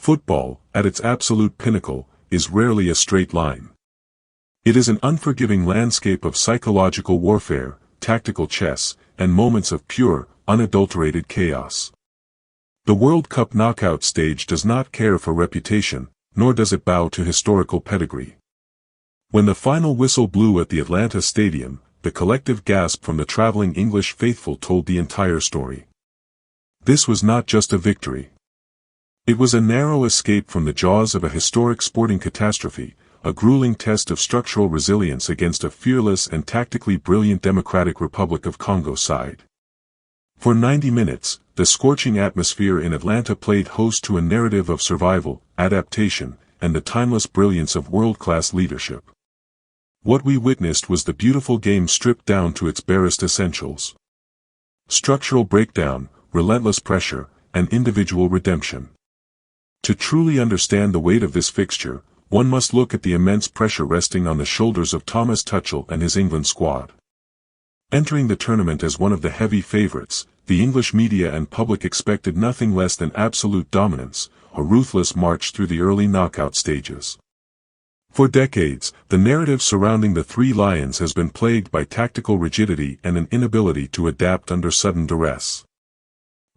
Football, at its absolute pinnacle, is rarely a straight line. It is an unforgiving landscape of psychological warfare, tactical chess, and moments of pure, unadulterated chaos. The World Cup knockout stage does not care for reputation, nor does it bow to historical pedigree. When the final whistle blew at the Atlanta Stadium, the collective gasp from the traveling English faithful told the entire story. This was not just a victory. It was a narrow escape from the jaws of a historic sporting catastrophe, a grueling test of structural resilience against a fearless and tactically brilliant Democratic Republic of Congo side. For 90 minutes, the scorching atmosphere in Atlanta played host to a narrative of survival, adaptation, and the timeless brilliance of world-class leadership. What we witnessed was the beautiful game stripped down to its barest essentials. Structural breakdown, relentless pressure, and individual redemption. To truly understand the weight of this fixture, one must look at the immense pressure resting on the shoulders of Thomas Tuchel and his England squad. Entering the tournament as one of the heavy favorites, the English media and public expected nothing less than absolute dominance, a ruthless march through the early knockout stages. For decades, the narrative surrounding the Three Lions has been plagued by tactical rigidity and an inability to adapt under sudden duress.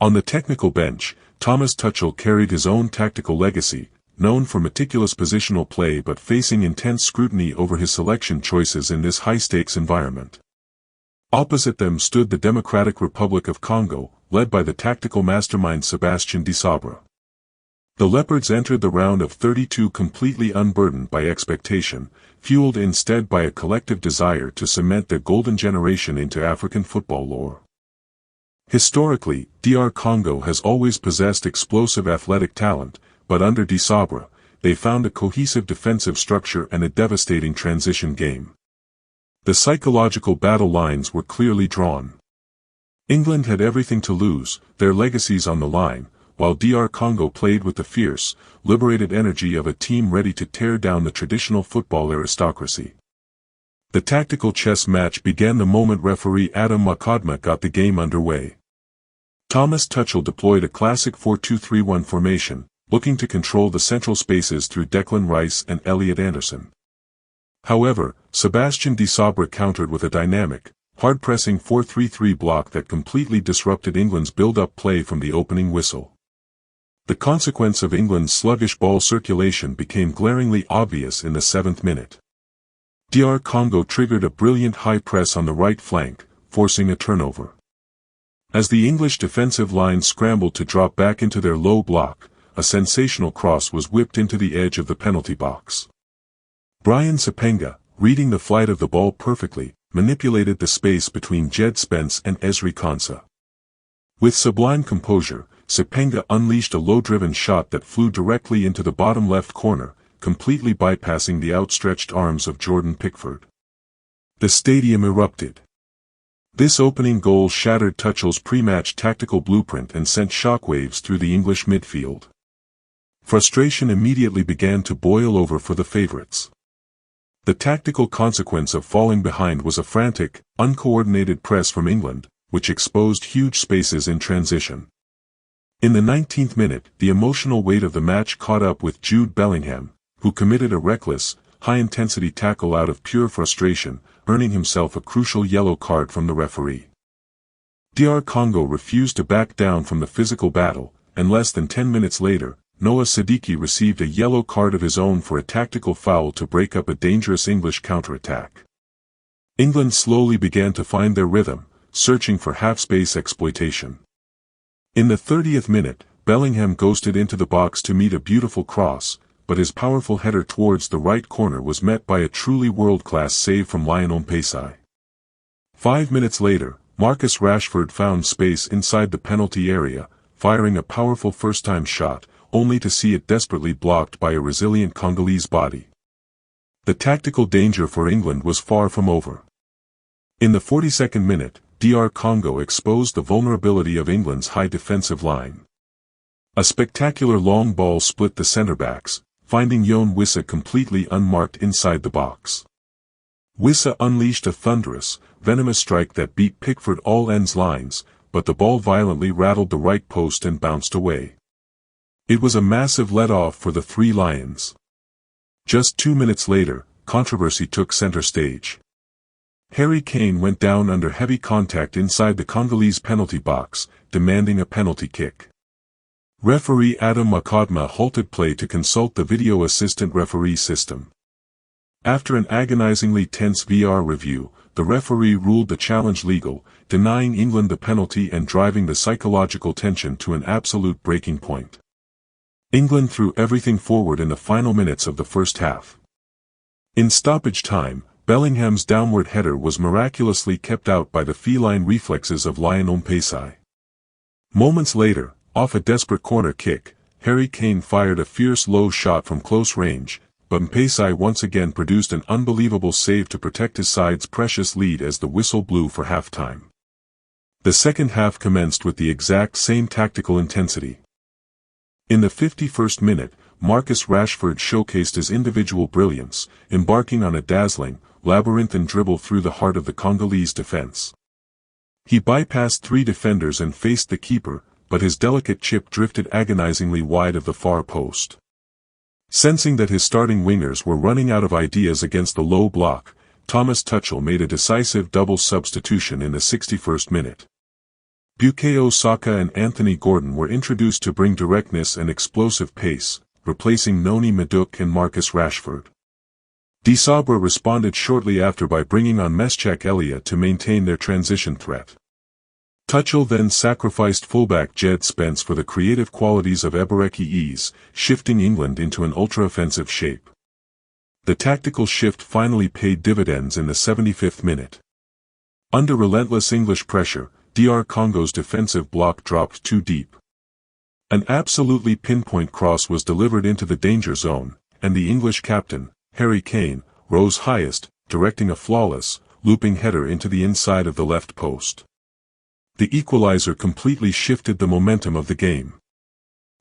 On the technical bench, Thomas Tuchel carried his own tactical legacy, known for meticulous positional play but facing intense scrutiny over his selection choices in this high-stakes environment. Opposite them stood the Democratic Republic of Congo, led by the tactical mastermind Sébastien Desabre. The Leopards entered the round of 32 completely unburdened by expectation, fueled instead by a collective desire to cement their golden generation into African football lore. Historically, DR Congo has always possessed explosive athletic talent, but under Desabre, they found a cohesive defensive structure and a devastating transition game. The psychological battle lines were clearly drawn. England had everything to lose, their legacies on the line, while DR Congo played with the fierce, liberated energy of a team ready to tear down the traditional football aristocracy. The tactical chess match began the moment referee Adam Makodma got the game underway. Thomas Tuchel deployed a classic 4-2-3-1 formation, looking to control the central spaces through Declan Rice and Elliot Anderson. However, Sébastien Desabre countered with a dynamic, hard-pressing 4-3-3 block that completely disrupted England's build-up play from the opening whistle. The consequence of England's sluggish ball circulation became glaringly obvious in the 7th minute. DR Congo triggered a brilliant high press on the right flank, forcing a turnover. As the English defensive line scrambled to drop back into their low block, a sensational cross was whipped into the edge of the penalty box. Brian Sepenga, reading the flight of the ball perfectly, manipulated the space between Jed Spence and Ezri Konsa. With sublime composure, Sepenga unleashed a low-driven shot that flew directly into the bottom left corner, completely bypassing the outstretched arms of Jordan Pickford. The stadium erupted. This opening goal shattered Tuchel's pre-match tactical blueprint and sent shockwaves through the English midfield. Frustration immediately began to boil over for the favourites. The tactical consequence of falling behind was a frantic, uncoordinated press from England, which exposed huge spaces in transition. In the 19th minute, the emotional weight of the match caught up with Jude Bellingham, who committed a reckless, high-intensity tackle out of pure frustration, earning himself a crucial yellow card from the referee. DR Congo refused to back down from the physical battle, and less than 10 minutes later, Noah Siddiqui received a yellow card of his own for a tactical foul to break up a dangerous English counterattack. England slowly began to find their rhythm, searching for half-space exploitation. In the 30th minute, Bellingham ghosted into the box to meet a beautiful cross, but his powerful header towards the right corner was met by a truly world-class save from Lionel Messi. 5 minutes later, Marcus Rashford found space inside the penalty area, firing a powerful first-time shot, only to see it desperately blocked by a resilient Congolese body. The tactical danger for England was far from over. In the 42nd minute, DR Congo exposed the vulnerability of England's high defensive line. A spectacular long ball split the centre-backs, finding Yoane Wissa completely unmarked inside the box. Wissa unleashed a thunderous, venomous strike that beat Pickford all ends lines, but the ball violently rattled the right post and bounced away. It was a massive let-off for the Three Lions. Just 2 minutes later, controversy took center stage. Harry Kane went down under heavy contact inside the Congolese penalty box, demanding a penalty kick. Referee Adam Makodma halted play to consult the video assistant referee system. After an agonizingly tense VR review, the referee ruled the challenge legal, denying England the penalty and driving the psychological tension to an absolute breaking point. England threw everything forward in the final minutes of the first half. In stoppage time, Bellingham's downward header was miraculously kept out by the feline reflexes of Lionel Messi. Moments later, off a desperate corner kick, Harry Kane fired a fierce low shot from close range, but Messi once again produced an unbelievable save to protect his side's precious lead as the whistle blew for halftime. The second half commenced with the exact same tactical intensity. In the 51st minute, Marcus Rashford showcased his individual brilliance, embarking on a dazzling, labyrinthine dribble through the heart of the Congolese defense. He bypassed 3 defenders and faced the keeper, but his delicate chip drifted agonizingly wide of the far post. Sensing that his starting wingers were running out of ideas against the low block, Thomas Tuchel made a decisive double substitution in the 61st minute. Bukayo Saka and Anthony Gordon were introduced to bring directness and explosive pace, replacing Noni Madueke and Marcus Rashford. Desabre responded shortly after by bringing on Meschak Elia to maintain their transition threat. Tuchel then sacrificed fullback Jed Spence for the creative qualities of Ebereki Eze, shifting England into an ultra-offensive shape. The tactical shift finally paid dividends in the 75th minute. Under relentless English pressure, DR Congo's defensive block dropped too deep. An absolutely pinpoint cross was delivered into the danger zone, and the English captain, Harry Kane, rose highest, directing a flawless, looping header into the inside of the left post. The equalizer completely shifted the momentum of the game.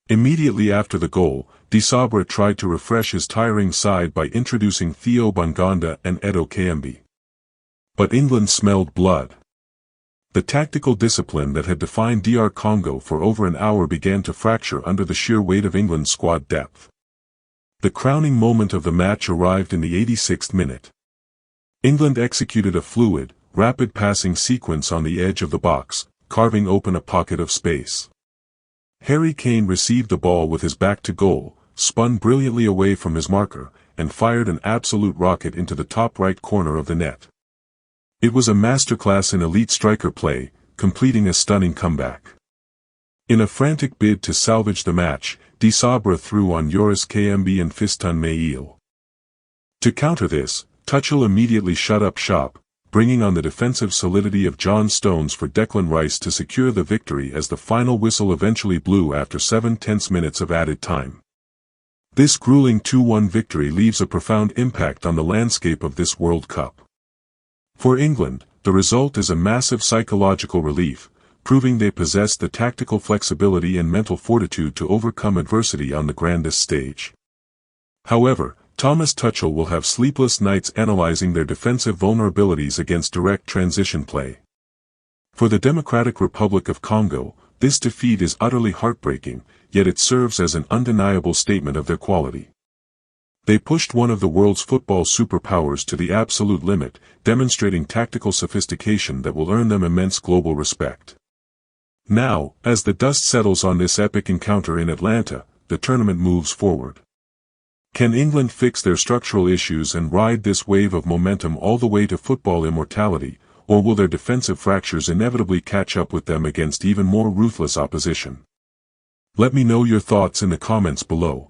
Immediately after the goal, Desabre tried to refresh his tiring side by introducing Theo Bongonda and Edo Kayembe. But England smelled blood. The tactical discipline that had defined DR Congo for over an hour began to fracture under the sheer weight of England's squad depth. The crowning moment of the match arrived in the 86th minute. England executed a fluid, rapid passing sequence on the edge of the box, carving open a pocket of space. Harry Kane received the ball with his back to goal, spun brilliantly away from his marker, and fired an absolute rocket into the top right corner of the net. It was a masterclass in elite striker play, completing a stunning comeback. In a frantic bid to salvage the match, Desabre threw on Yoris Kayembe and Fiston Mail. To counter this, Tuchel immediately shut up shop, bringing on the defensive solidity of John Stones for Declan Rice to secure the victory as the final whistle eventually blew after 7 tense minutes of added time. This grueling 2-1 victory leaves a profound impact on the landscape of this World Cup. For England, the result is a massive psychological relief, proving they possess the tactical flexibility and mental fortitude to overcome adversity on the grandest stage. However, Thomas Tuchel will have sleepless nights analyzing their defensive vulnerabilities against direct transition play. For the Democratic Republic of Congo, this defeat is utterly heartbreaking, yet it serves as an undeniable statement of their quality. They pushed one of the world's football superpowers to the absolute limit, demonstrating tactical sophistication that will earn them immense global respect. Now, as the dust settles on this epic encounter in Atlanta, the tournament moves forward. Can England fix their structural issues and ride this wave of momentum all the way to football immortality, or will their defensive fractures inevitably catch up with them against even more ruthless opposition? Let me know your thoughts in the comments below.